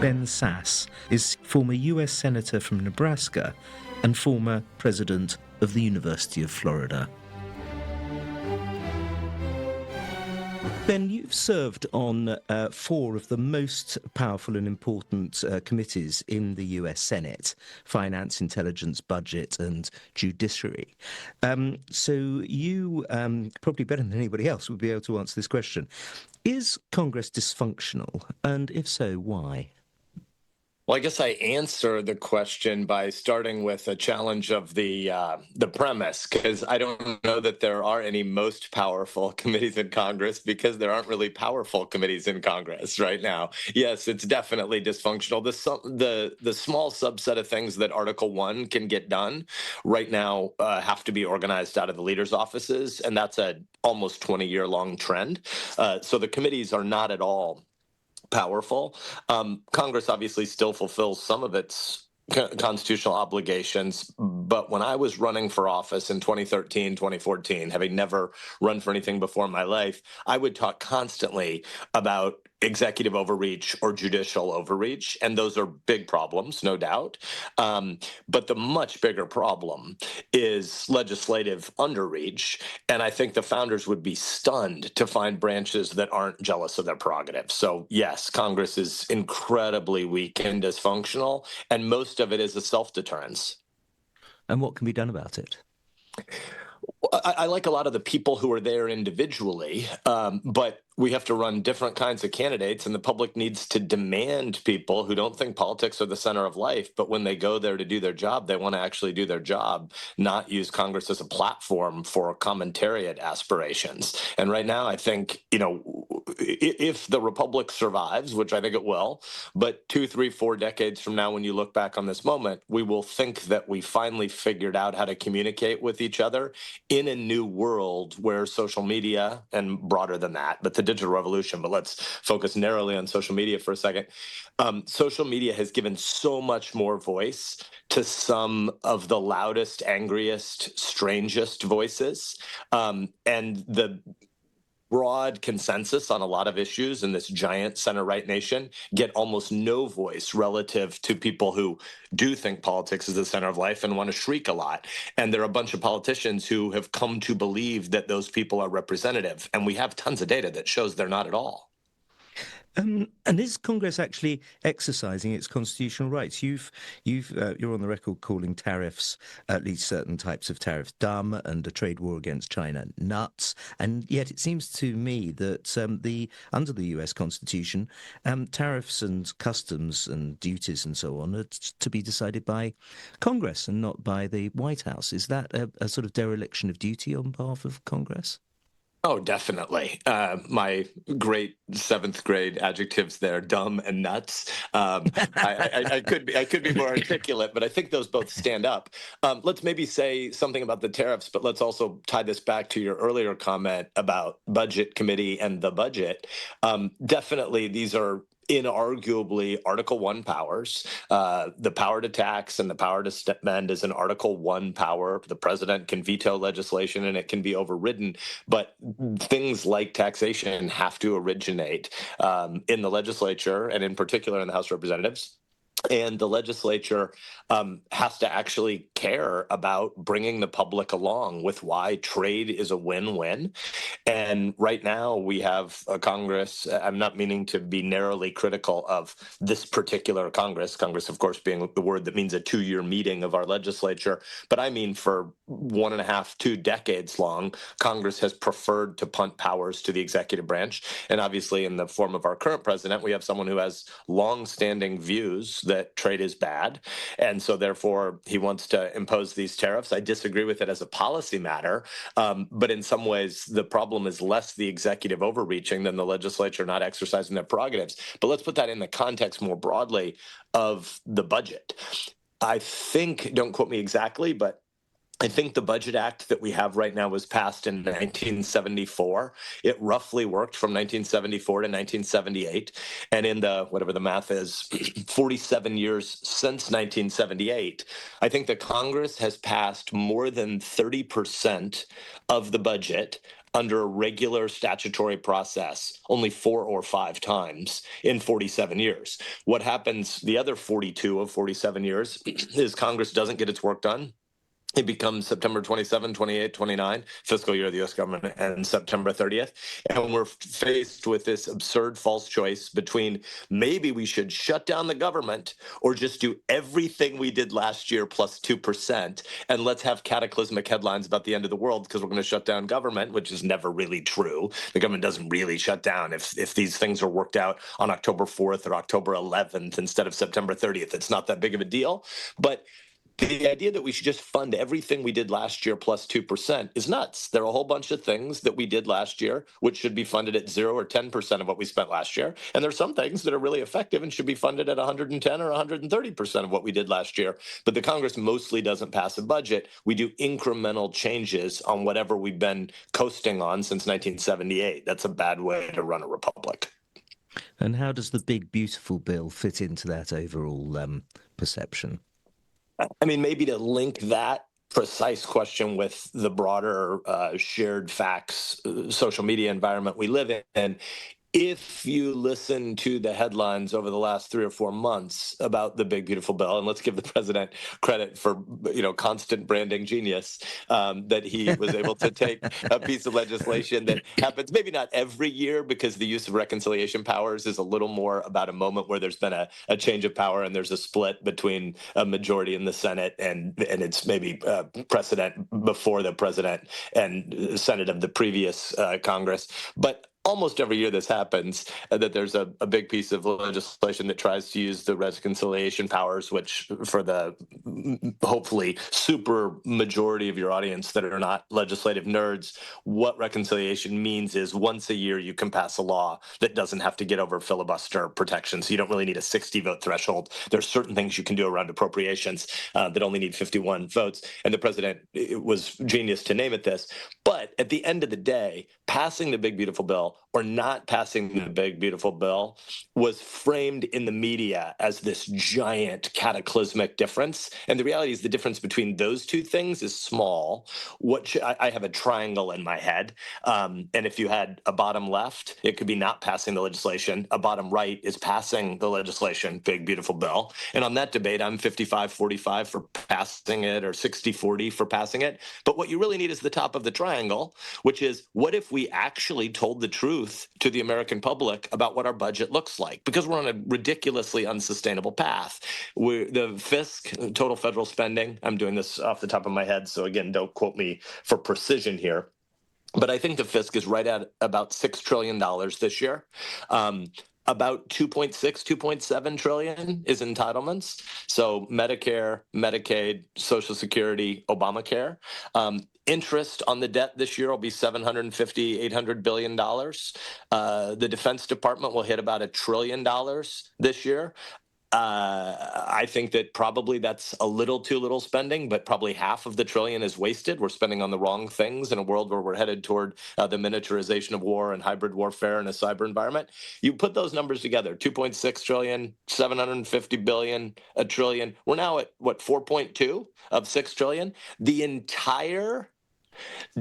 Ben Sasse is former US Senator from Nebraska and former president of the University of Florida. Ben, you've served on four of the most powerful and important committees in the US Senate: Finance, Intelligence, Budget and Judiciary. So you, probably better than anybody else, would be able to answer this question. Is Congress dysfunctional? And if so, why? Well, I guess I answer the question by starting with a challenge of the premise, because I don't know that there are any most powerful committees in Congress, because there aren't really powerful committees in Congress right now. Yes, it's definitely dysfunctional. The small subset of things that Article 1 can get done right now have to be organized out of the leaders' offices, and that's a almost 20-year-long trend. So the committees are not at all powerful. Congress obviously still fulfills some of its constitutional obligations, but when I was running for office in 2013, 2014, having never run for anything before in my life, I would talk constantly about executive overreach or judicial overreach, and those are big problems, no doubt. But the much bigger problem is legislative underreach, and I think the founders would be stunned to find branches that aren't jealous of their prerogatives. So yes, Congress is incredibly weak and dysfunctional, and most of it is a self-deterrence. And what can be done about it? I like a lot of the people who are there individually, but we have to run different kinds of candidates, and the public needs to demand people who don't think politics are the center of life, but when they go there to do their job, they want to actually do their job, not use Congress as a platform for commentariat aspirations. And right now, I think, if the republic survives, which I think it will, but 2, 3, 4 decades from now, when you look back on this moment, we will think that we finally figured out how to communicate with each other in a new world where social media, and broader than that, but the digital revolution, but let's focus narrowly on social media for a second. Social media has given so much more voice to some of the loudest, angriest, strangest voices. And the broad consensus on a lot of issues in this giant center-right nation get almost no voice relative to people who do think politics is the center of life and want to shriek a lot. And there are a bunch of politicians who have come to believe that those people are representative. And we have tons of data that shows they're not at all. And is Congress actually exercising its constitutional rights? You're on the record calling tariffs, at least certain types of tariffs, dumb, and a trade war against China nuts. And yet it seems to me that under the US Constitution, tariffs and customs and duties and so on are to be decided by Congress and not by the White House. Is that a sort of dereliction of duty on behalf of Congress? Oh, definitely. My great 7th grade adjectives there, dumb and nuts. I could be more articulate, but I think those both stand up. Let's maybe say something about the tariffs, but let's also tie this back to your earlier comment about budget committee and the budget. Definitely, these are inarguably Article 1 powers. The power to tax and the power to spend is an Article 1 power. The president can veto legislation and it can be overridden, but things like taxation have to originate in the legislature, and in particular in the House of Representatives. And the legislature has to actually care about bringing the public along with why trade is a win-win. And right now we have a Congress, I'm not meaning to be narrowly critical of this particular Congress, of course, being the word that means a 2-year meeting of our legislature, but I mean for 1.5, 2 decades long, Congress has preferred to punt powers to the executive branch. And obviously in the form of our current president, we have someone who has long-standing views that trade is bad, and so therefore he wants to impose these tariffs. I disagree with it as a policy matter, but in some ways the problem is less the executive overreaching than the legislature not exercising their prerogatives. But let's put that in the context more broadly of the budget. I think, don't quote me exactly, but I think the Budget Act that we have right now was passed in 1974. It roughly worked from 1974 to 1978. And in the, whatever the math is, 47 years since 1978, I think the Congress has passed more than 30% of the budget under a regular statutory process only 4 or 5 times in 47 years. What happens the other 42 of 47 years is Congress doesn't get its work done. It becomes September 27, 28, 29, fiscal year of the U.S. government, and September 30th. And we're faced with this absurd false choice between maybe we should shut down the government or just do everything we did last year plus 2%. And let's have cataclysmic headlines about the end of the world because we're going to shut down government, which is never really true. The government doesn't really shut down. If these things are worked out on October 4th or October 11th instead of September 30th, it's not that big of a deal. But the idea that we should just fund everything we did last year plus 2% is nuts. There are a whole bunch of things that we did last year which should be funded at 0 or 10% of what we spent last year. And there's some things that are really effective and should be funded at 110 or 130% of what we did last year. But the Congress mostly doesn't pass a budget. We do incremental changes on whatever we've been coasting on since 1978. That's a bad way to run a republic. And how does the big, beautiful bill fit into that overall perception? I mean, maybe to link that precise question with the broader shared facts social media environment we live in. If you listen to the headlines over the last 3 or 4 months about the big beautiful bill, and let's give the president credit for constant branding genius, that he was able to take a piece of legislation that happens maybe not every year because the use of reconciliation powers is a little more about a moment where there's been a change of power and there's a split between a majority in the Senate and it's maybe precedent before the president and Senate of the previous Congress. But almost every year this happens, that there's a big piece of legislation that tries to use the reconciliation powers, which for the hopefully super majority of your audience that are not legislative nerds, what reconciliation means is once a year you can pass a law that doesn't have to get over filibuster protection. So you don't really need a 60 vote threshold. There's certain things you can do around appropriations that only need 51 votes. And the president was genius to name it this. But at the end of the day, passing the big beautiful bill or not passing the big beautiful bill was framed in the media as this giant cataclysmic difference. And the reality is the difference between those two things is small. I have a triangle in my head. And if you had a bottom left, it could be not passing the legislation. A bottom right is passing the legislation, big beautiful bill. And on that debate, I'm 55-45 for passing it or 60-40 for passing it. But what you really need is the top of the triangle, which is what if we actually told the truth to the American public about what our budget looks like, because we're on a ridiculously unsustainable path. The fisc, total federal spending, I'm doing this off the top of my head, so again, don't quote me for precision here, but I think the fisc is right at about $6 trillion this year. About 2.6, 2.7 trillion is entitlements. So Medicare, Medicaid, Social Security, Obamacare. Interest on the debt this year will be $750, $800 billion. The Defense Department will hit about $1 trillion this year. I think that probably that's a little too little spending, but probably half of the trillion is wasted. We're spending on the wrong things in a world where we're headed toward the miniaturization of war and hybrid warfare in a cyber environment. You put those numbers together, 2.6 trillion, 750 billion, $1 trillion. We're now at, 4.2 of 6 trillion? The entire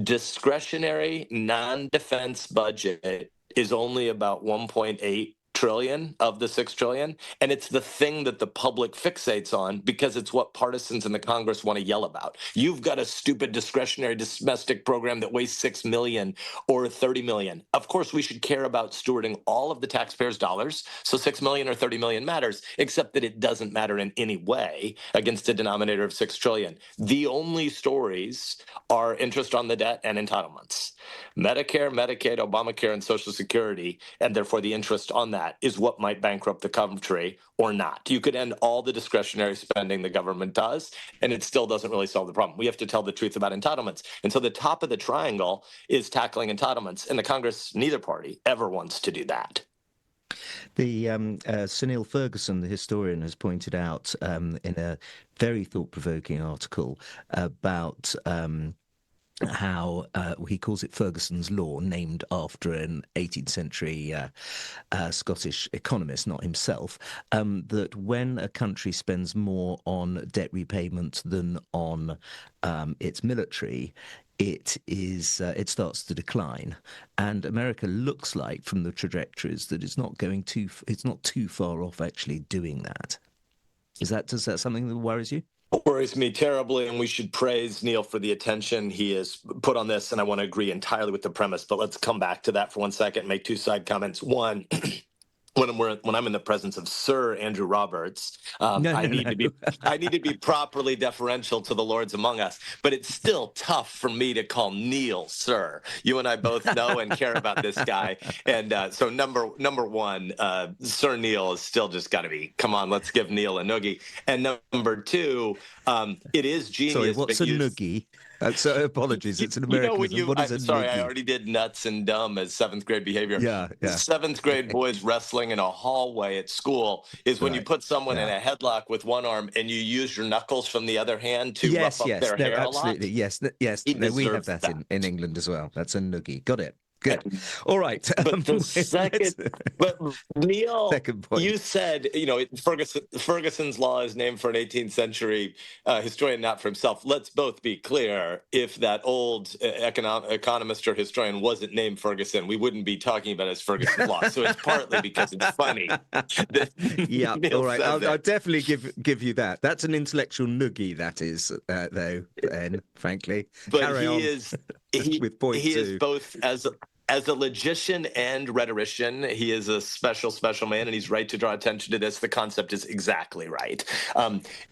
discretionary non-defense budget is only about 1.8 trillion of the 6 trillion. And it's the thing that the public fixates on because it's what partisans in the Congress want to yell about. You've got a stupid discretionary domestic program that wastes 6 million or 30 million. Of course, we should care about stewarding all of the taxpayers' dollars. So 6 million or 30 million matters, except that it doesn't matter in any way against a denominator of 6 trillion. The only stories are interest on the debt and entitlements. Medicare, Medicaid, Obamacare, and Social Security, and therefore the interest on that is what might bankrupt the country or not. You could end all the discretionary spending the government does, and it still doesn't really solve the problem. We have to tell the truth about entitlements. And so the top of the triangle is tackling entitlements, and the Congress, neither party, ever wants to do that. The Sunil Ferguson, the historian, has pointed out in a very thought-provoking article about how he calls it Ferguson's Law, named after an 18th century Scottish economist, not himself, that when a country spends more on debt repayment than on its military, it starts to decline, and America looks like, from the trajectories, that it's not too far off actually doing that. Is that something that worries you? Worries me terribly, and we should praise Neil for the attention he has put on this, and I want to agree entirely with the premise, but let's come back to that for 1 second and make two side comments. One, when I'm in the presence of Sir Andrew Roberts, I need to be properly deferential to the lords among us. But it's still tough for me to call Neil Sir. You and I both know and care about this guy, and so number one, Sir Neil is still just got to be. Come on, let's give Neil a noogie. And number two, it is genius. Sorry, what's a noogie? So apologies, it's an Americanism. What is a sorry, noogie? I already did nuts and dumb as seventh grade behavior. Yeah. Seventh grade boys wrestling in a hallway at school is when you put someone in a headlock with one arm and you use your knuckles from the other hand to rough up their hair absolutely. a lot. Yes. We have that in England as well. That's a noogie. Got it. Good. All right. But Neil, you said, Ferguson's Law is named for an 18th century historian, not for himself. Let's both be clear. If that old economist or historian wasn't named Ferguson, we wouldn't be talking about it as Ferguson's Law. So it's partly because it's funny. Yeah. All right. I'll definitely give you that. That's an intellectual noogie, that is, though, Ben, frankly. But Carry on. With point he two. is both as a logician and rhetorician. He is a special man, and he's right to draw attention to this. The concept is exactly right.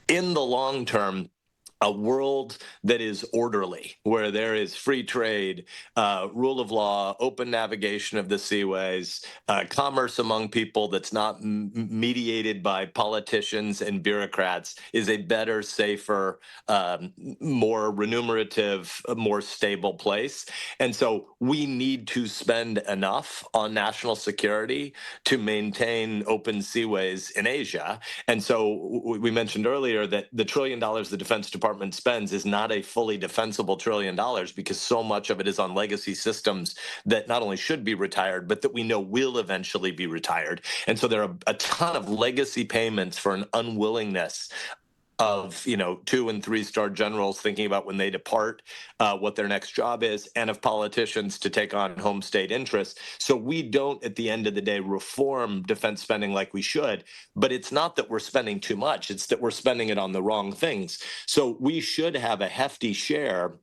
In the long term, a world that is orderly, where there is free trade, rule of law, open navigation of the seaways, commerce among people that's not mediated by politicians and bureaucrats, is a better, safer, more remunerative, more stable place. And so we need to spend enough on national security to maintain open seaways in Asia. And so we mentioned earlier that the $1 trillion the Defense Department spends is not a fully defensible $1 trillion, because so much of it is on legacy systems that not only should be retired, but that we know will eventually be retired. And so there are a ton of legacy payments for an unwillingness of 2- and 3-star generals thinking about when they depart what their next job is, and of politicians to take on home state interests. So we don't, at the end of the day, reform defense spending like we should. But it's not that we're spending too much; it's that we're spending it on the wrong things. So we should have a hefty share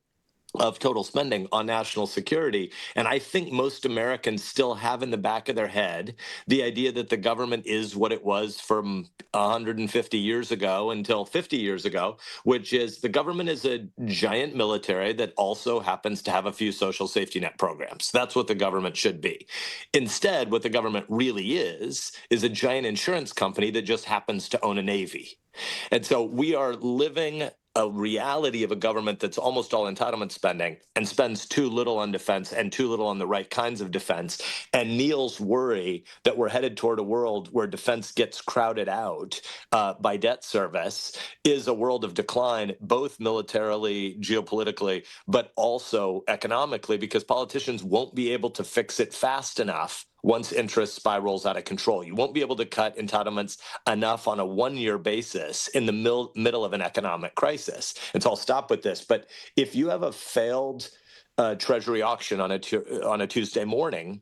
of total spending on national security. And I think most Americans still have in the back of their head the idea that the government is what it was from 150 years ago until 50 years ago, which is the government is a giant military that also happens to have a few social safety net programs. That's what the government should be. Instead, what the government really is a giant insurance company that just happens to own a navy. And so we are living a reality of a government that's almost all entitlement spending and spends too little on defense and too little on the right kinds of defense. And Neil's worry that we're headed toward a world where defense gets crowded out by debt service is a world of decline, both militarily, geopolitically, but also economically, because politicians won't be able to fix it fast enough once interest spirals out of control. You won't be able to cut entitlements enough on a one-year basis in the middle of an economic crisis. And so I'll stop with this. But if you have a failed Treasury auction on a Tuesday morning,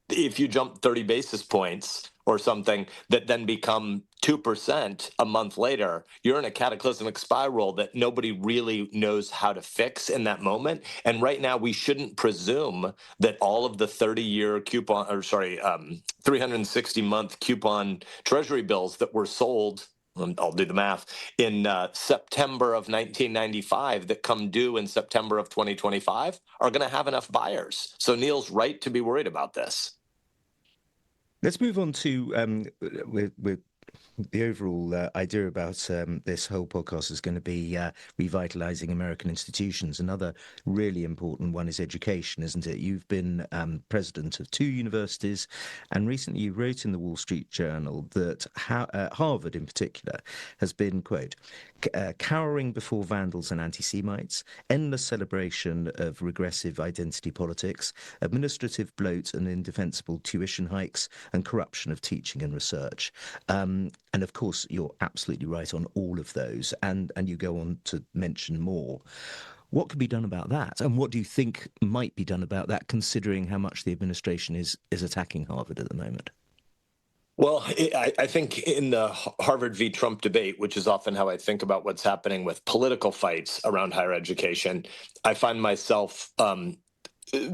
if you jump 30 basis points or something that then become 2% a month later, you're in a cataclysmic spiral that nobody really knows how to fix in that moment. And right now, we shouldn't presume that all of the 30-year 360-month coupon Treasury bills that were sold, I'll do the math, in September of 1995 that come due in September of 2025 are going to have enough buyers. So Neil's right to be worried about this. Let's move on to with the overall idea about this whole podcast is going to be revitalizing American institutions. Another really important one is education, isn't it? You've been president of 2 universities, and recently you wrote in the Wall Street Journal that Harvard in particular has been, quote, cowering before vandals and anti-Semites, endless celebration of regressive identity politics, administrative bloat and indefensible tuition hikes, and corruption of teaching and research. And of course, you're absolutely right on all of those, and you go on to mention more. What could be done about that? And what do you think might be done about that, considering how much the administration is attacking Harvard at the moment? Well, I think in the Harvard v. Trump debate, which is often how I think about what's happening with political fights around higher education, I find myself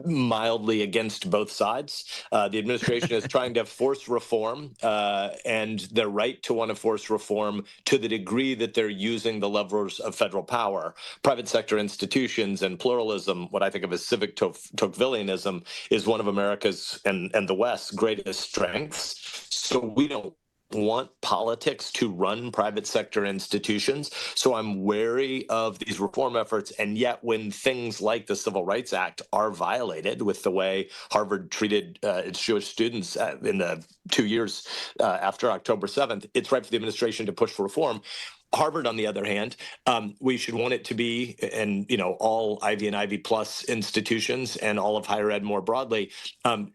mildly against both sides. The administration is trying to force reform, and they're right to want to force reform to the degree that they're using the levers of federal power. Private sector institutions and pluralism, what I think of as civic Tocquevillianism, is one of America's and the West's greatest strengths. So we don't want politics to run private sector institutions. So I'm wary of these reform efforts. And yet when things like the Civil Rights Act are violated with the way Harvard treated its Jewish students in the 2 years after October 7th, it's right for the administration to push for reform. Harvard, on the other hand, we should want it to be, and all Ivy and Ivy Plus institutions and all of higher ed more broadly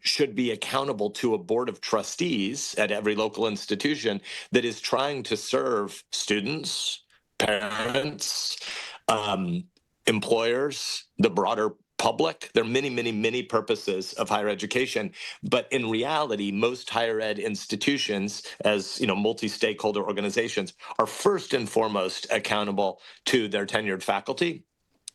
should be accountable to a board of trustees at every local institution that is trying to serve students, parents, employers, the broader public. There are many, many, many purposes of higher education, but in reality, most higher ed institutions, as multi-stakeholder organizations, are first and foremost accountable to their tenured faculty.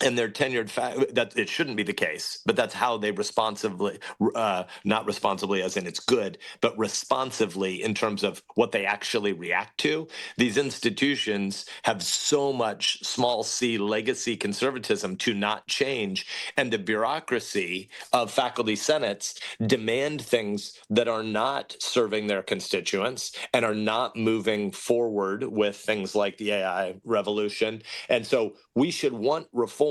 And their tenured that it shouldn't be the case, but that's how they responsibly, not responsibly as in it's good, but responsively in terms of what they actually react to. These institutions have so much small c legacy conservatism to not change, and the bureaucracy of faculty senates demand things that are not serving their constituents and are not moving forward with things like the AI revolution. And so we should want reform.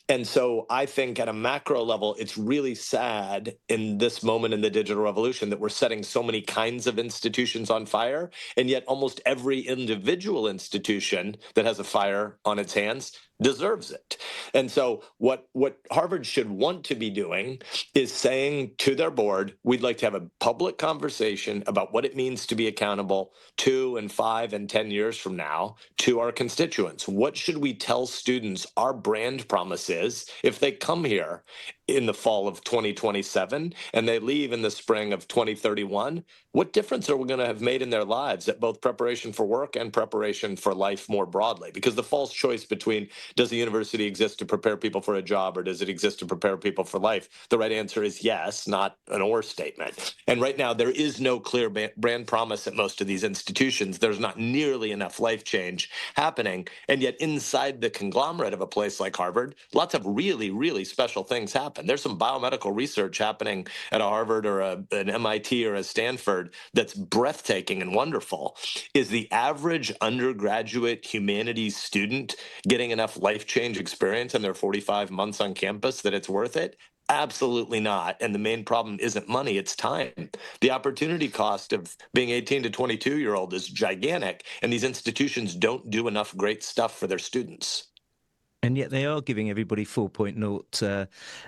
And so I think at a macro level, it's really sad in this moment in the digital revolution that we're setting so many kinds of institutions on fire. And yet almost every individual institution that has a fire on its hands deserves it. And so what Harvard should want to be doing is saying to their board, we'd like to have a public conversation about what it means to be accountable 2 and 5 and 10 years from now to our constituents. What should we tell students our brand promise is if they come here in the fall of 2027 and they leave in the spring of 2031? What difference are we going to have made in their lives at both preparation for work and preparation for life more broadly? Because the false choice between does a university exist to prepare people for a job or does it exist to prepare people for life? The right answer is yes, not an or statement. And right now, there is no clear brand promise at most of these institutions. There's not nearly enough life change happening. And yet inside the conglomerate of a place like Harvard, lots of really, really special things happen. There's some biomedical research happening at a Harvard or an MIT or a Stanford that's breathtaking and wonderful. Is the average undergraduate humanities student getting enough life change experience in their 45 months on campus that it's worth it? Absolutely not. And the main problem isn't money, it's time. The opportunity cost of being 18 to 22-year-old is gigantic, and these institutions don't do enough great stuff for their students. And yet they are giving everybody 4.0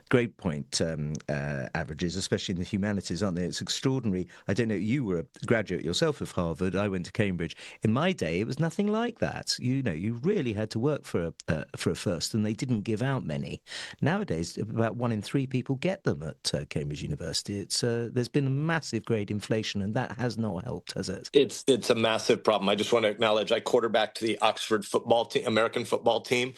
grade point averages, especially in the humanities, aren't they? It's extraordinary. I don't know, you were a graduate yourself of Harvard. I went to Cambridge. In my day, it was nothing like that. You really had to work for a first, and they didn't give out many. Nowadays, about 1 in 3 people get them at Cambridge University. There's been a massive grade inflation, and that has not helped, has it? It's a massive problem. I just want to acknowledge I quarterbacked the Oxford football team, American football team,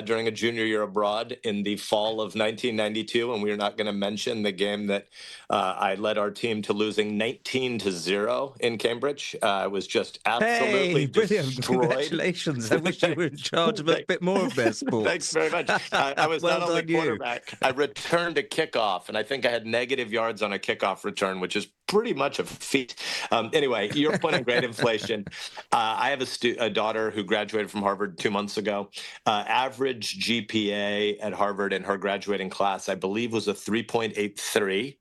during a junior year abroad in the fall of 1992, and we're not going to mention the game that I led our team to losing 19-0 in Cambridge. It was just absolutely brilliant. destroyed. Congratulations. I wish you were in charge of a bit more of their sports. Thanks very much. I was Well not only done you. quarterback, I returned a kickoff, and I think I had negative yards on a kickoff return, which is pretty much a feat. Anyway, your point on grade inflation. I have a daughter who graduated from Harvard 2 months ago. Average GPA at Harvard in her graduating class, I believe, was a 3.83.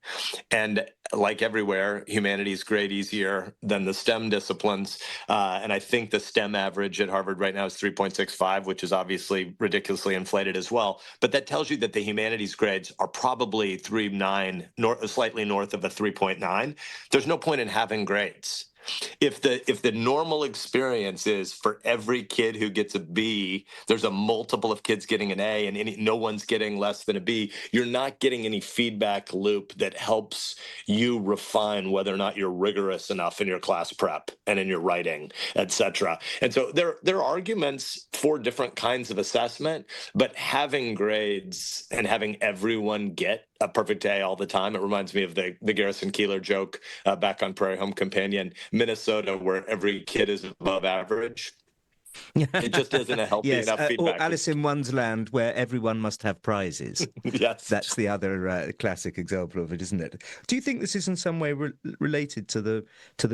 And like everywhere, humanities grade easier than the STEM disciplines. And I think the STEM average at Harvard right now is 3.65, which is obviously ridiculously inflated as well. But that tells you that the humanities grades are probably 3.9, slightly north of a 3.9. There's no point in having grades. If the normal experience is for every kid who gets a B, there's a multiple of kids getting an A, and no one's getting less than a B, you're not getting any feedback loop that helps you refine whether or not you're rigorous enough in your class prep and in your writing, et cetera. And so there are arguments for different kinds of assessment, but having grades and having everyone get a perfect A all the time. It reminds me of the Garrison Keillor joke back on Prairie Home Companion, Minnesota, where every kid is above average. It just isn't a healthy Yes, enough feedback. or Alice in Wonderland, where everyone must have prizes. Yes. That's the other classic example of it, isn't it? Do you think this is in some way related to the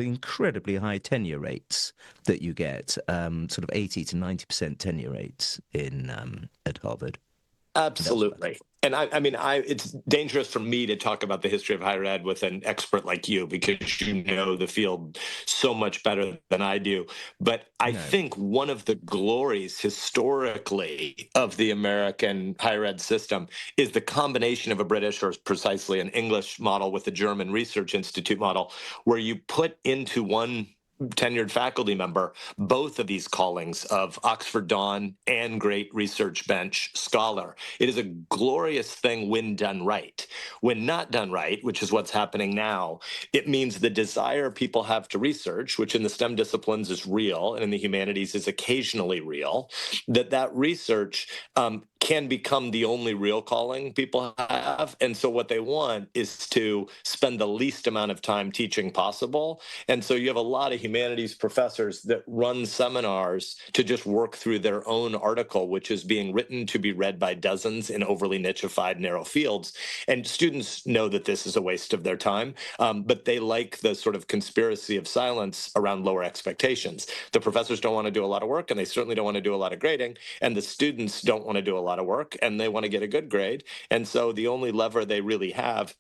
incredibly high tenure rates that you get, sort of 80 to 90% tenure rates in at Harvard? Absolutely. And I mean, it's dangerous for me to talk about the history of higher ed with an expert like you, because you know the field so much better than I do. But I think one of the glories historically of the American higher ed system is the combination of a British, or precisely an English model, with the German Research Institute model, where you put into one tenured faculty member both of these callings of Oxford Don and great research bench scholar. It is a glorious thing when done right. When not done right, which is what's happening now, it means the desire people have to research, which in the STEM disciplines is real and in the humanities is occasionally real, that research can become the only real calling people have. And so what they want is to spend the least amount of time teaching possible. And so you have a lot of humanities professors that run seminars to just work through their own article, which is being written to be read by dozens in overly nichified, narrow fields. And students know that this is a waste of their time, but they like the sort of conspiracy of silence around lower expectations. The professors don't want to do a lot of work, and they certainly don't want to do a lot of grading, and the students don't want to do a lot of work, and they want to get a good grade. And so the only lever they really have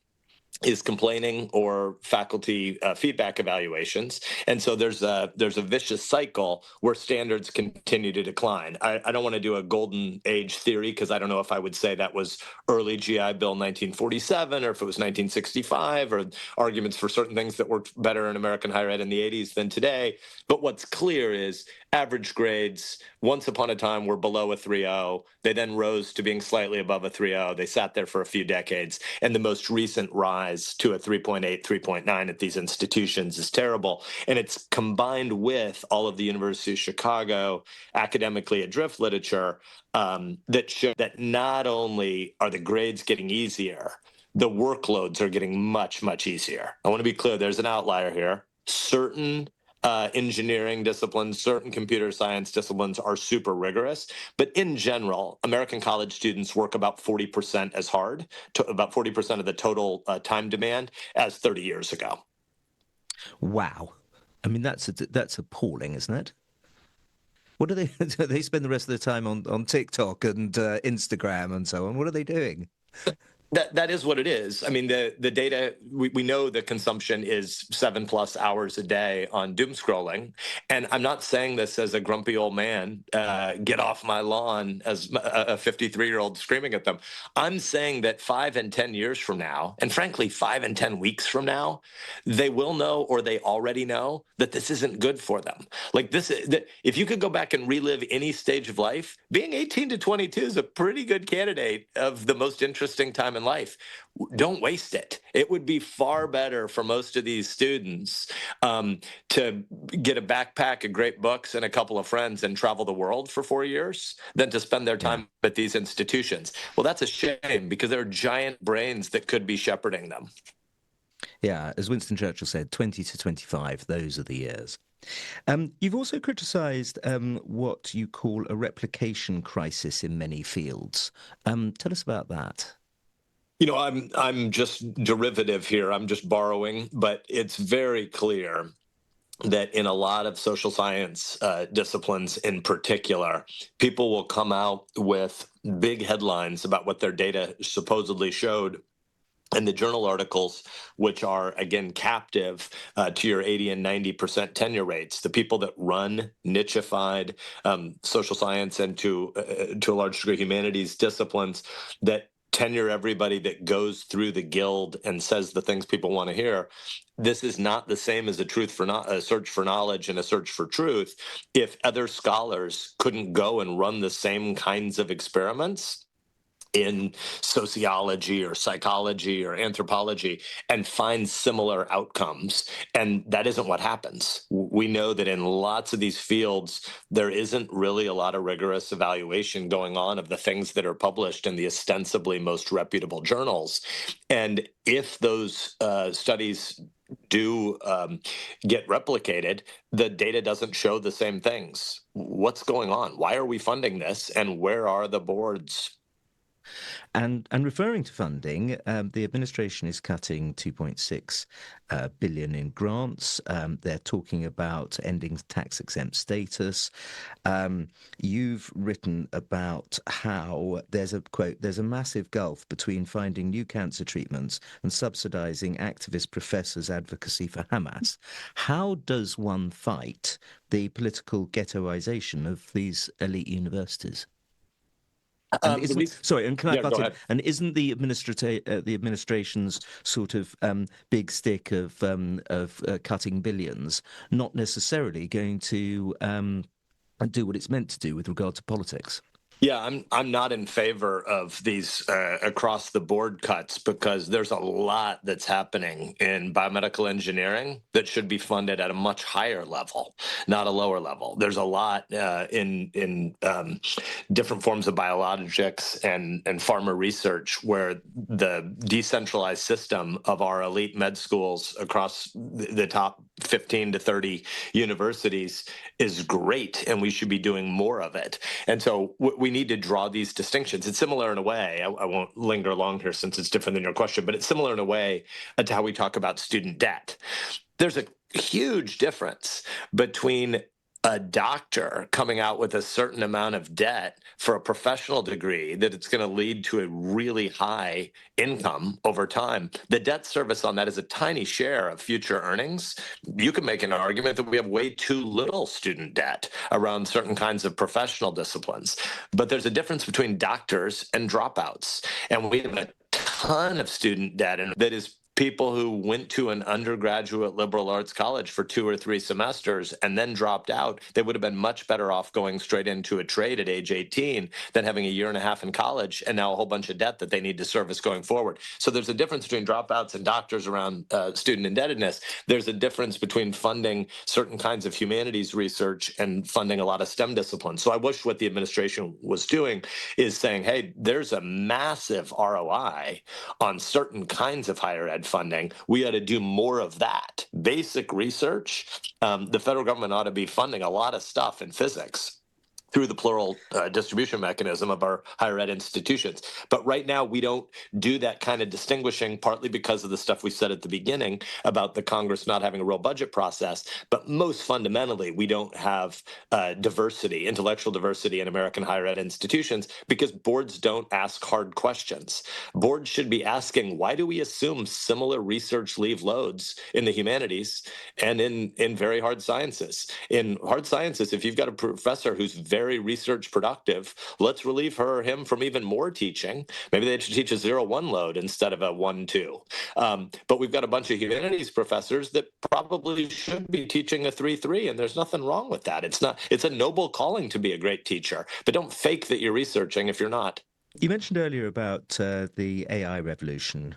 is complaining or faculty feedback evaluations. And so there's a vicious cycle where standards continue to decline. I don't want to do a golden age theory, because I don't know if I would say that was early GI Bill 1947 or if it was 1965, or arguments for certain things that worked better in American higher ed in the 80s than today. But what's clear is average grades once upon a time were below a 3.0. They then rose to being slightly above a 3.0. They sat there for a few decades. And the most recent rise to a 3.8, 3.9 at these institutions is terrible. And it's combined with all of the University of Chicago academically adrift literature that show that not only are the grades getting easier, the workloads are getting much, much easier. I want to be clear, there's an outlier here. Certain engineering disciplines, certain computer science disciplines are super rigorous. But in general, American college students work about 40% as hard, to about 40% of the total time demand as 30 years ago. Wow. I mean, that's appalling, isn't it? What do they they spend the rest of their time on TikTok and Instagram and so on? What are they doing? That is what it is. I mean, the data, we know the consumption is 7+ hours a day on doom scrolling. And I'm not saying this as a grumpy old man, get off my lawn, as a 53-year-old screaming at them. I'm saying that 5 and 10 years from now, and frankly, 5 and 10 weeks from now, they will know, or they already know, that this isn't good for them. Like if you could go back and relive any stage of life, being 18 to 22 is a pretty good candidate of the most interesting time in life. Don't waste it. It would be far better for most of these students to get a backpack of great books and a couple of friends and travel the world for 4 years than to spend their time at these institutions. Well, that's a shame, because there are giant brains that could be shepherding them. Yeah, as Winston Churchill said, 20 to 25, those are the years. You've also criticised what you call a replication crisis in many fields. Tell us about that. You know, I'm just derivative here. I'm just borrowing, but it's very clear that in a lot of social science disciplines in particular, people will come out with big headlines about what their data supposedly showed. And the journal articles, which are, again, captive to your 80 and 90% tenure rates, the people that run nichified social science and to a large degree humanities disciplines, that tenure everybody that goes through the guild and says the things people want to hear. This is not the same as a search for knowledge and a search for truth. If other scholars couldn't go and run the same kinds of experiments in sociology or psychology or anthropology and find similar outcomes. And that isn't what happens. We know that in lots of these fields, there isn't really a lot of rigorous evaluation going on of the things that are published in the ostensibly most reputable journals. And if those studies do get replicated, the data doesn't show the same things. What's going on? Why are we funding this? And where are the boards? And referring to funding, the administration is cutting 2.6 billion in grants. They're talking about ending tax-exempt status. You've written about how there's a massive gulf between finding new cancer treatments and subsidizing activist professors' advocacy for Hamas. How does one fight the political ghettoization of these elite universities? And can I butt in? And isn't the administration's sort of big stick of cutting billions not necessarily going to do what it's meant to do with regard to politics? Yeah, I'm not in favor of these across the board cuts because there's a lot that's happening in biomedical engineering that should be funded at a much higher level, not a lower level. There's a lot in different forms of biologics and pharma research where the decentralized system of our elite med schools across the top 15 to 30 universities is great, and we should be doing more of it. And so we need to draw these distinctions. It's similar in a way, I won't linger long here since it's different than your question, but it's similar in a way to how we talk about student debt. There's a huge difference between a doctor coming out with a certain amount of debt for a professional degree that it's going to lead to a really high income over time. The debt service on that is a tiny share of future earnings. You can make an argument that we have way too little student debt around certain kinds of professional disciplines. But there's a difference between doctors and dropouts. And we have a ton of student debt, and that is people who went to an undergraduate liberal arts college for 2 or 3 semesters and then dropped out. They would have been much better off going straight into a trade at age 18 than having a year and a half in college and now a whole bunch of debt that they need to service going forward. So there's a difference between dropouts and doctors around student indebtedness. There's a difference between funding certain kinds of humanities research and funding a lot of STEM disciplines. So I wish what the administration was doing is saying, hey, there's a massive ROI on certain kinds of higher ed funding. We ought to do more of that. Basic research, the federal government ought to be funding a lot of stuff in physics through the plural distribution mechanism of our higher ed institutions. But right now, we don't do that kind of distinguishing, partly because of the stuff we said at the beginning about the Congress not having a real budget process. But most fundamentally, we don't have diversity, intellectual diversity in American higher ed institutions because boards don't ask hard questions. Boards should be asking, why do we assume similar research leave loads in the humanities and in very hard sciences? In hard sciences, if you've got a professor who's very research productive, let's relieve her or him from even more teaching. Maybe they should teach a 0-1 load instead of a 1-2. But we've got a bunch of humanities professors that probably should be teaching a 3-3, and there's nothing wrong with that. It's a noble calling to be a great teacher, but don't fake that you're researching if you're not. You mentioned earlier about the AI revolution,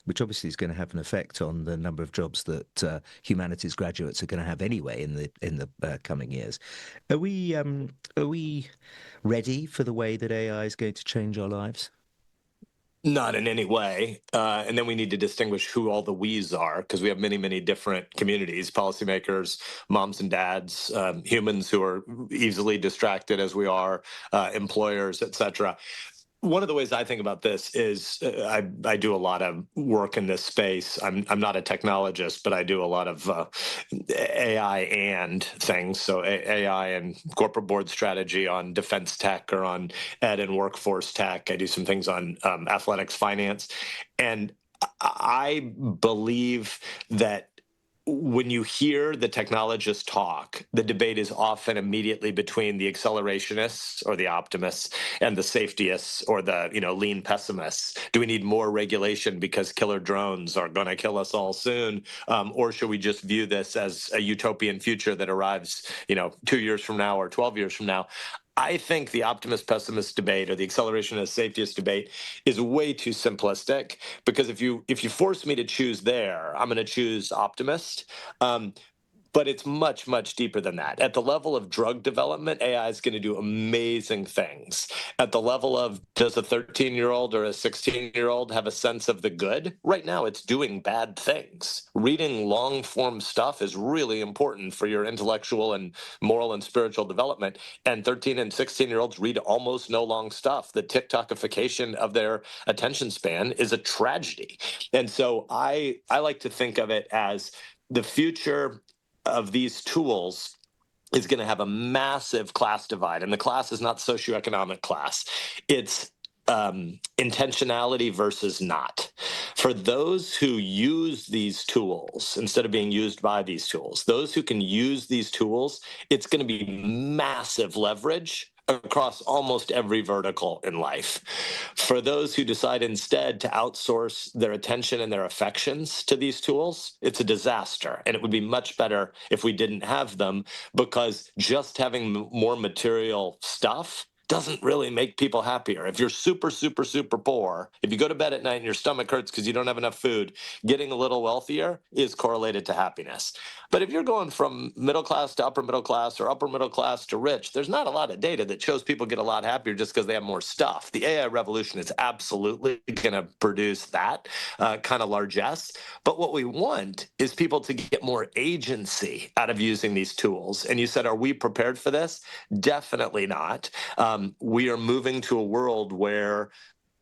which obviously is going to have an effect on the number of jobs that humanities graduates are going to have anyway in the coming years. Are we ready for the way that AI is going to change our lives? Not in any way. And then we need to distinguish who all the we's are, because we have many, many different communities, policymakers, moms and dads, humans who are easily distracted as we are, employers, et cetera. One of the ways I think about this is I do a lot of work in this space. I'm not a technologist, but I do a lot of AI and things. So AI and corporate board strategy on defense tech or on ed and workforce tech. I do some things on athletics finance. And I believe that when you hear the technologists talk, the debate is often immediately between the accelerationists or the optimists and the safetyists or the lean pessimists. Do we need more regulation because killer drones are going to kill us all soon, or should we just view this as a utopian future that arrives 2 years from now or 12 years from now? I think the optimist pessimist debate or the accelerationist safetyist debate is way too simplistic, because if you force me to choose there, I'm going to choose optimist. But it's much, much deeper than that. At the level of drug development, AI is going to do amazing things. At the level of, does a 13-year-old or a 16-year-old have a sense of the good? Right now, it's doing bad things. Reading long-form stuff is really important for your intellectual and moral and spiritual development. And 13 and 16-year-olds read almost no long stuff. The TikTokification of their attention span is a tragedy. And so I like to think of it as the future of these tools is going to have a massive class divide. And the class is not socioeconomic class. It's intentionality versus not. For those who use these tools instead of being used by these tools, those who can use these tools, it's going to be massive leverage across almost every vertical in life. For those who decide instead to outsource their attention and their affections to these tools, it's a disaster. And it would be much better if we didn't have them, because just having more material stuff doesn't really make people happier. If you're super, super, super poor, if you go to bed at night and your stomach hurts because you don't have enough food, getting a little wealthier is correlated to happiness. But if you're going from middle class to upper middle class or upper middle class to rich, there's not a lot of data that shows people get a lot happier just because they have more stuff. The AI revolution is absolutely going to produce that kind of largesse. But what we want is people to get more agency out of using these tools. And you said, are we prepared for this? Definitely not. We are moving to a world where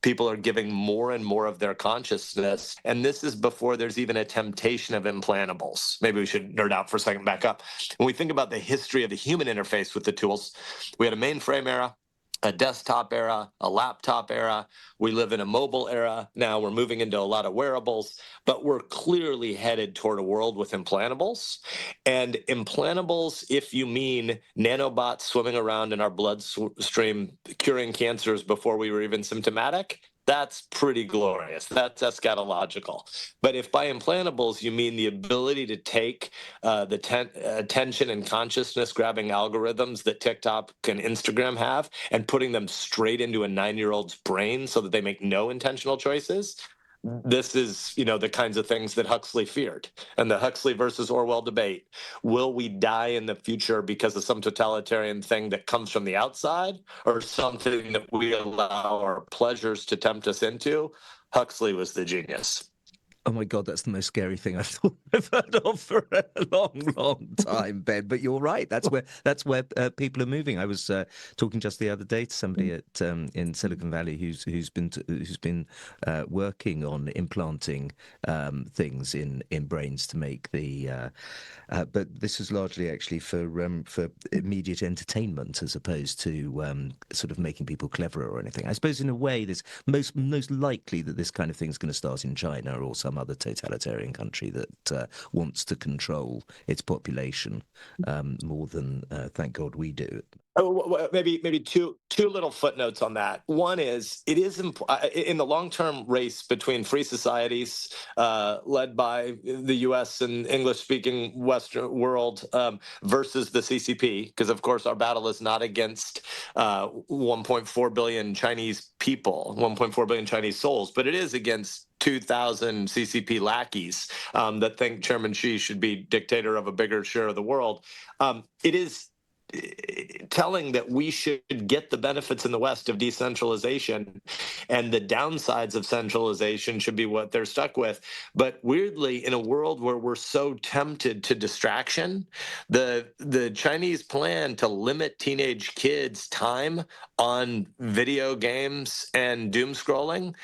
people are giving more and more of their consciousness. And this is before there's even a temptation of implantables. Maybe we should nerd out for a second, back up. When we think about the history of the human interface with the tools, we had a mainframe era, a desktop era, a laptop era. We live in a mobile era. Now we're moving into a lot of wearables, but we're clearly headed toward a world with implantables. And implantables, if you mean nanobots swimming around in our bloodstream, curing cancers before we were even symptomatic, that's pretty glorious. That's eschatological. But if by implantables you mean the ability to take the attention and consciousness grabbing algorithms that TikTok and Instagram have and putting them straight into a 9-year-old's brain so that they make no intentional choices, this is, the kinds of things that Huxley feared. And the Huxley versus Orwell debate. Will we die in the future because of some totalitarian thing that comes from the outside, or something that we allow our pleasures to tempt us into? Huxley was the genius. Oh my God, that's the most scary thing I've heard of for a long, long time, Ben. But you're right. That's where people are moving. I was talking just the other day to somebody at in Silicon Valley who's been working on implanting things in brains to make the. But this is largely actually for immediate entertainment as opposed to sort of making people cleverer or anything. I suppose in a way, this most likely that this kind of thing is going to start in China or some other totalitarian country that wants to control its population more than, thank God, we do. Maybe two little footnotes on that. One is, it is in the long-term race between free societies led by the U.S. and English-speaking Western world versus the CCP, because of course our battle is not against 1.4 billion Chinese people, 1.4 billion Chinese souls, but it is against 2,000 CCP lackeys that think Chairman Xi should be dictator of a bigger share of the world. It is telling that we should get the benefits in the West of decentralization, and the downsides of centralization should be what they're stuck with. But weirdly, in a world where we're so tempted to distraction, the Chinese plan to limit teenage kids' time on video games and doom scrolling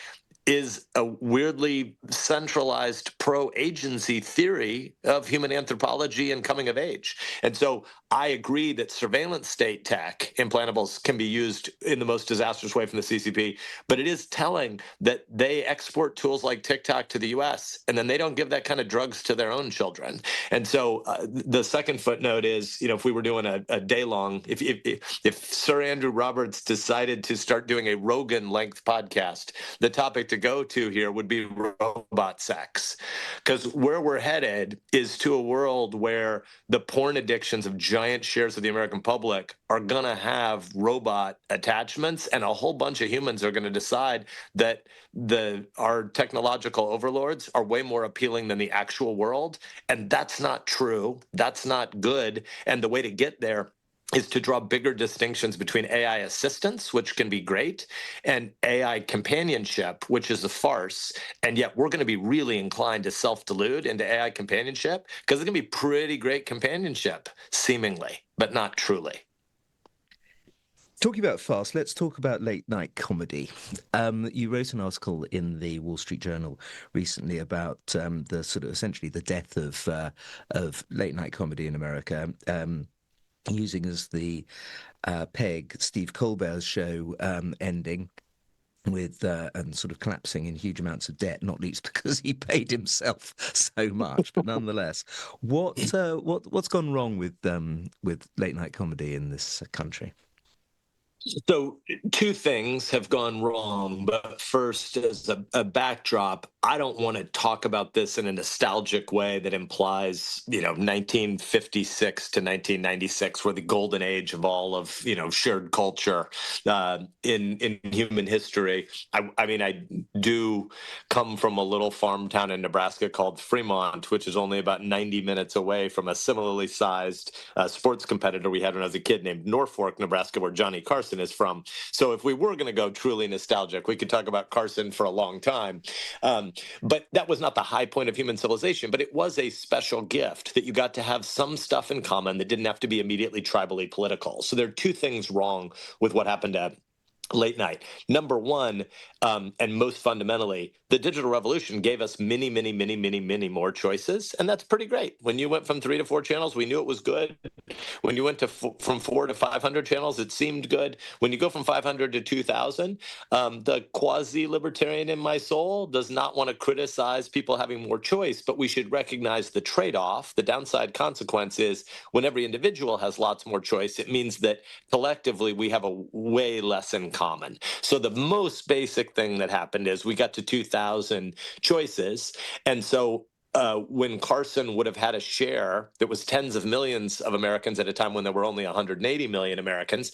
is a weirdly centralized pro-agency theory of human anthropology and coming of age. And so I agree that surveillance state tech implantables can be used in the most disastrous way from the CCP, but it is telling that they export tools like TikTok to the US, and then they don't give that kind of drugs to their own children. And so the second footnote is, if we were doing a day-long, if Sir Andrew Roberts decided to start doing a Rogan-length podcast, the topic to go to here would be robot sex, because where we're headed is to a world where the porn addictions of giant shares of the American public are going to have robot attachments, and a whole bunch of humans are going to decide that our technological overlords are way more appealing than the actual world. And that's not true. That's not good. And the way to get there is to draw bigger distinctions between AI assistance, which can be great, and AI companionship, which is a farce. And yet we're going to be really inclined to self-delude into AI companionship, because it's going to be pretty great companionship, seemingly, but not truly. Talking about fast, let's talk about late night comedy. You wrote an article in the Wall Street Journal recently about the sort of essentially the death of late night comedy in America. Using as the peg Steve Colbert's show ending with and sort of collapsing in huge amounts of debt, not least because he paid himself so much. But nonetheless, what's gone wrong with late night comedy in this country? So two things have gone wrong, but first, as a backdrop, I don't want to talk about this in a nostalgic way that implies, 1956 to 1996 were the golden age of all of, shared culture in human history. I mean, I do come from a little farm town in Nebraska called Fremont, which is only about 90 minutes away from a similarly sized sports competitor we had when I was a kid named Norfolk, Nebraska, where Johnny Carson is from. So if we were going to go truly nostalgic, we could talk about Carson for a long time. But that was not the high point of human civilization, but it was a special gift that you got to have some stuff in common that didn't have to be immediately tribally political. So there are two things wrong with what happened at late night. Number one, and most fundamentally, the digital revolution gave us many, many, many, many, many more choices. And that's pretty great. When you went from 3 to 4 channels, we knew it was good. When you went from 4 to 500 channels, it seemed good. When you go from 500 to 2,000, the quasi-libertarian in my soul does not want to criticize people having more choice, but we should recognize the trade-off. The downside consequence is when every individual has lots more choice, it means that collectively we have a way less in common. So the most basic thing that happened is we got to 2,000 choices. And so when Carson would have had a share that was tens of millions of Americans at a time when there were only 180 million Americans,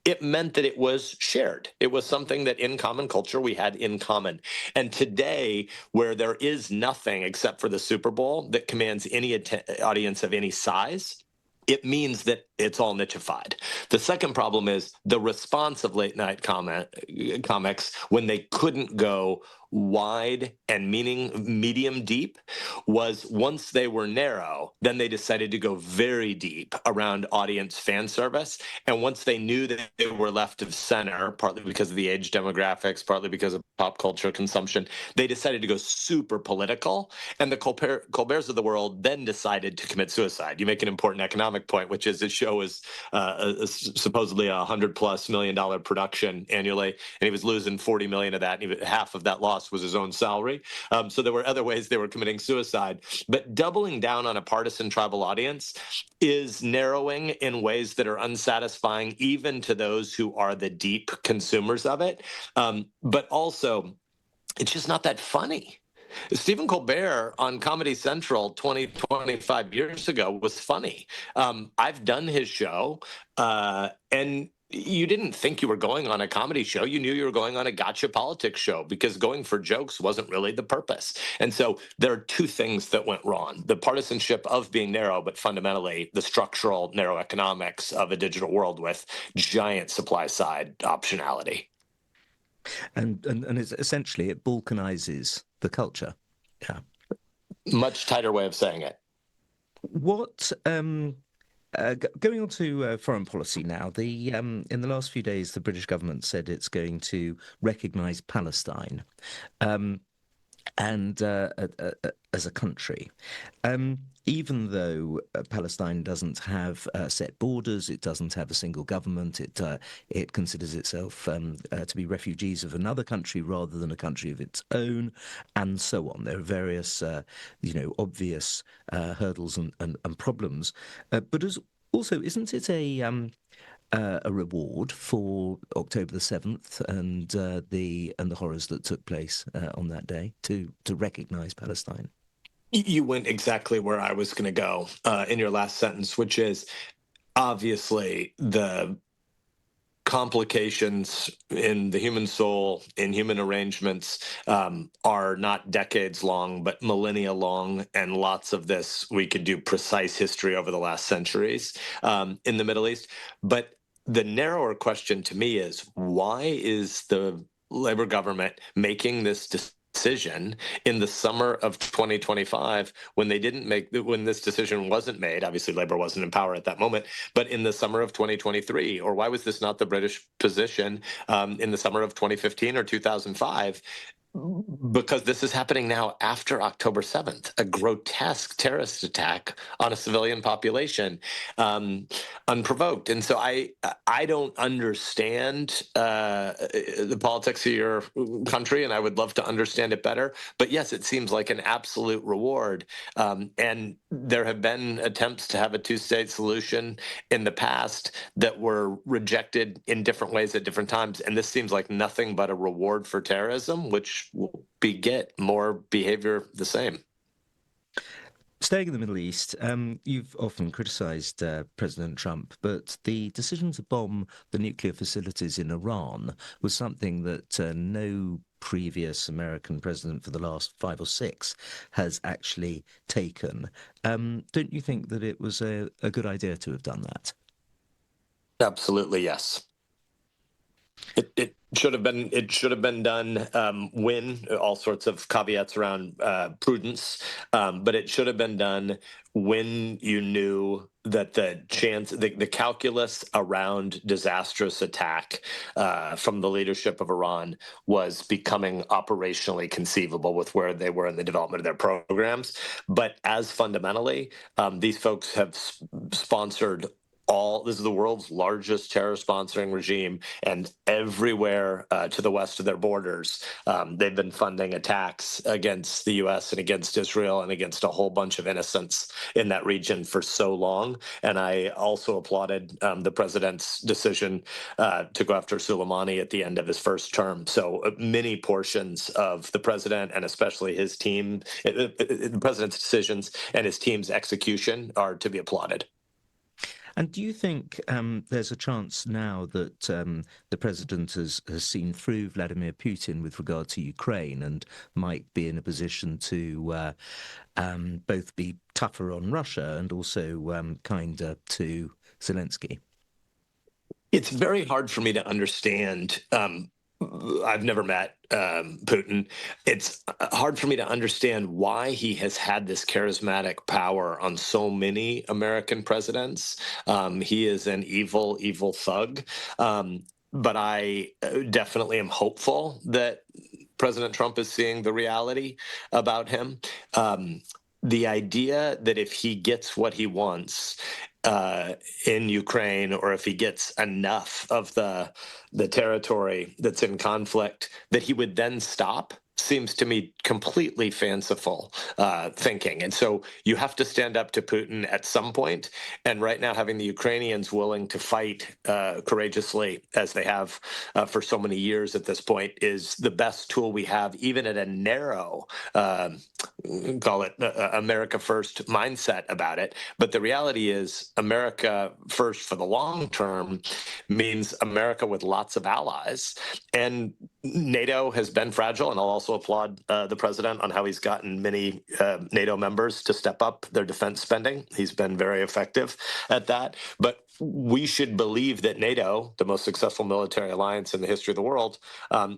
it meant that it was shared. It was something that in common culture we had in common. And today, where there is nothing except for the Super Bowl that commands any audience of any size, it means that it's all nichified. The second problem is the response of late night comics when they couldn't go wide and medium deep was once they were narrow, then they decided to go very deep around audience fan service. And once they knew that they were left of center, partly because of the age demographics, partly because of pop culture consumption, they decided to go super political. And the Colberts of the world then decided to commit suicide. You make an important economic point, which is this show is supposedly $100+ million production annually, and he was losing 40 million of that. And even half of that loss was his own salary. So there were other ways they were committing suicide. But doubling down on a partisan tribal audience is narrowing in ways that are unsatisfying even to those who are the deep consumers of it. But also, it's just not that funny. Stephen Colbert on Comedy Central 25 years ago was funny. I've done his show, and you didn't think you were going on a comedy show. You knew you were going on a gotcha politics show because going for jokes wasn't really the purpose. And so there are two things that went wrong. The partisanship of being narrow, but fundamentally the structural narrow economics of a digital world with giant supply side optionality. And it's essentially it balkanizes the culture. Yeah. Much tighter way of saying it. What Going on to foreign policy now, in the last few days, the British government said it's going to recognise Palestine. And as a country, even though Palestine doesn't have set borders, it doesn't have a single government, it considers itself to be refugees of another country rather than a country of its own, and so on. There are various, obvious hurdles and problems, but as also, isn't it a reward for October the 7th and the horrors that took place on that day to recognise Palestine? You went exactly where I was going to go in your last sentence, which is obviously the complications in the human soul, in human arrangements, are not decades long, but millennia long. And lots of this, we could do precise history over the last centuries in the Middle East. But the narrower question to me is, why is the Labour government making this decision in the summer of 2025 when this decision wasn't made? Obviously, Labour wasn't in power at that moment, but in the summer of 2023, or why was this not the British position in the summer of 2015 or 2005? Because this is happening now after October 7th, a grotesque terrorist attack on a civilian population, unprovoked. And so I don't understand the politics of your country, and I would love to understand it better. But yes, it seems like an absolute reward. And there have been attempts to have a two-state solution in the past that were rejected in different ways at different times. And this seems like nothing but a reward for terrorism, which will beget more behavior the same. Staying in the Middle East, you've often criticised President Trump, but the decision to bomb the nuclear facilities in Iran was something that no previous American president for the last 5 or 6 has actually taken. Don't you think that it was a good idea to have done that? Absolutely, yes. It should have been done when all sorts of caveats around prudence, but it should have been done when you knew that the calculus around disastrous attack from the leadership of Iran was becoming operationally conceivable with where they were in the development of their programs. But as fundamentally, these folks have sponsored this is the world's largest terror sponsoring regime, and everywhere to the west of their borders, they've been funding attacks against the U.S. and against Israel and against a whole bunch of innocents in that region for so long. And I also applauded the president's decision to go after Soleimani at the end of his first term. So many portions of the president and especially his team, the president's decisions and his team's execution are to be applauded. And do you think there's a chance now that the president has seen through Vladimir Putin with regard to Ukraine and might be in a position to both be tougher on Russia and also kinder to Zelensky? It's very hard for me to understand. I've never met Putin. It's hard for me to understand why he has had this charismatic power on so many American presidents. He is an evil, evil thug. But I definitely am hopeful that President Trump is seeing the reality about him. The idea that if he gets what he wants in Ukraine, or if he gets enough of the territory that's in conflict, that he would then stop, seems to me completely fanciful thinking. And so you have to stand up to Putin at some point. And right now, having the Ukrainians willing to fight courageously, as they have for so many years at this point, is the best tool we have, even at a narrow, call it America first mindset about it. But the reality is America first for the long term means America with lots of allies. And NATO has been fragile, and I'll also applaud the president on how he's gotten many NATO members to step up their defense spending. He's been very effective at that. But we should believe that NATO, the most successful military alliance in the history of the world,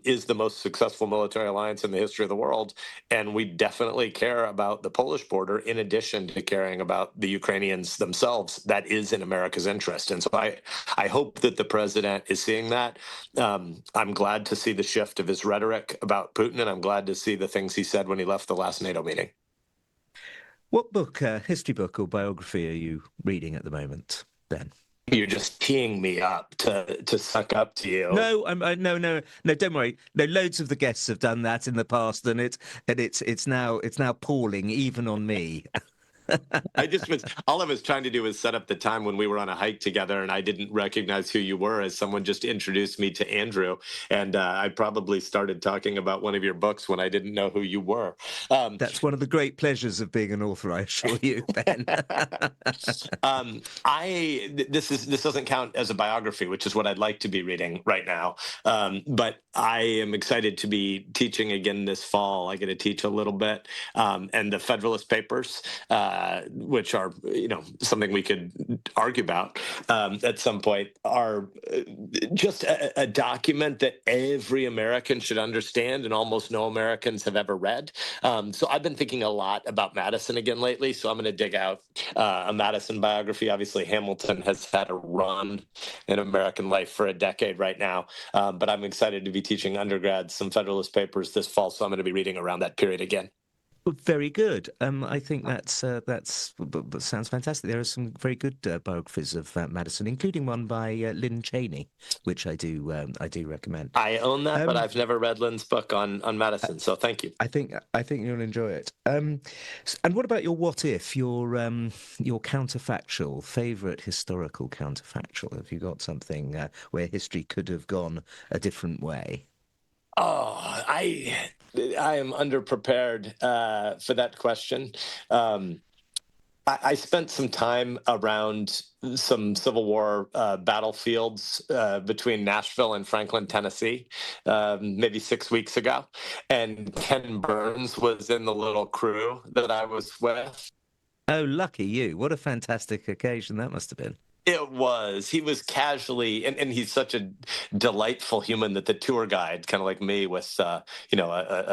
is the most successful military alliance in the history of the world. And we definitely care about the Polish border in addition to caring about the Ukrainians themselves. That is in America's interest. And so I hope that the president is seeing that. I'm glad to see the shift of his rhetoric about Putin, and I'm glad to see the things he said when he left the last NATO meeting. What book, history book or biography are you reading at the moment, Ben? You're just teeing me up to suck up to you. No, no. Don't worry. No, loads of the guests have done that in the past, and it's now palling even on me. All I was trying to do was set up the time when we were on a hike together, and I didn't recognize who you were as someone just introduced me to Andrew. And I probably started talking about one of your books when I didn't know who you were. That's one of the great pleasures of being an author, I assure you, Ben. This doesn't count as a biography, which is what I'd like to be reading right now. But I am excited to be teaching again this fall. I get to teach a little bit, and the Federalist Papers, which are something we could argue about at some point, are just a document that every American should understand, and almost no Americans have ever read. So I've been thinking a lot about Madison again lately. So I'm going to dig out a Madison biography. Obviously, Hamilton has had a run in American life for a decade right now, but I'm excited to be teaching undergrads some Federalist Papers this fall. So I'm going to be reading around that period again. Very good. I think that sounds fantastic. There are some very good biographies of Madison, including one by Lynn Cheney, which I do recommend. I own that, but I've never read Lynn's book on Madison. So thank you. I think you'll enjoy it. And what about your what if? Your counterfactual, favorite historical counterfactual? Have you got something where history could have gone a different way? Oh, I am underprepared for that question. I spent some time around some Civil War battlefields between Nashville and Franklin, Tennessee, maybe 6 weeks ago. And Ken Burns was in the little crew that I was with. Oh, lucky you. What a fantastic occasion that must have been. It was. He was casually, and he's such a delightful human that the tour guide, kind of like me with, a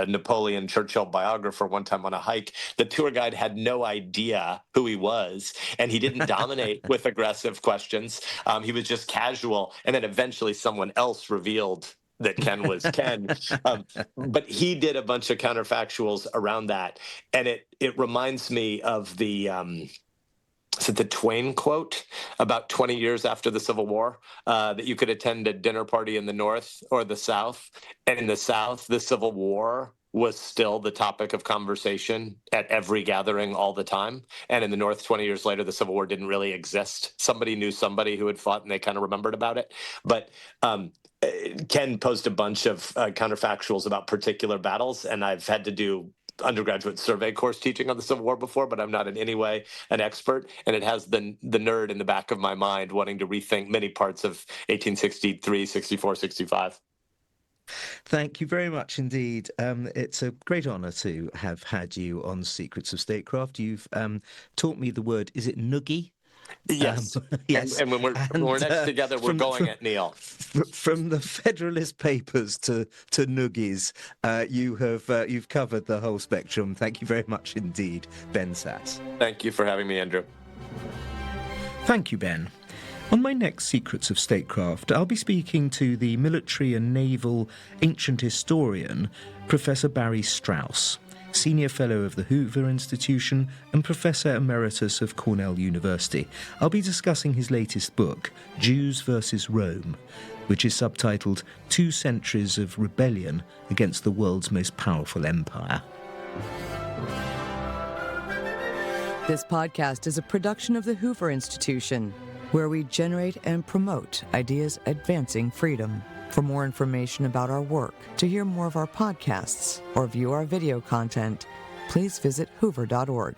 Napoleon Churchill biographer one time on a hike, the tour guide had no idea who he was, and he didn't dominate with aggressive questions. He was just casual, and then eventually someone else revealed that Ken was Ken. But he did a bunch of counterfactuals around that, and it reminds me of the... is it the Twain quote about 20 years after the Civil War, that you could attend a dinner party in the North or the South, and in the South, the Civil War was still the topic of conversation at every gathering all the time. And in the North, 20 years later, the Civil War didn't really exist. Somebody knew somebody who had fought, and they kind of remembered about it. But Ken posed a bunch of counterfactuals about particular battles, and I've had to do undergraduate survey course teaching on the Civil War before, but I'm not in any way an expert. And it has the nerd in the back of my mind wanting to rethink many parts of 1863, 64, 65. Thank you very much indeed. It's a great honour to have had you on Secrets of Statecraft. You've taught me the word, is it Nougie? Yes. Yes. And when we're next together, we're going at Neil. From the Federalist Papers to Nougies, you've covered the whole spectrum. Thank you very much indeed, Ben Sasse. Thank you for having me, Andrew. Thank you, Ben. On my next Secrets of Statecraft, I'll be speaking to the military and naval ancient historian, Professor Barry Strauss, Senior Fellow of the Hoover Institution and Professor Emeritus of Cornell University. I'll be discussing his latest book, Jews versus Rome, which is subtitled 2 Centuries of Rebellion Against the World's Most Powerful Empire. This podcast is a production of the Hoover Institution, where we generate and promote ideas advancing freedom. For more information about our work, to hear more of our podcasts, or view our video content, please visit hoover.org.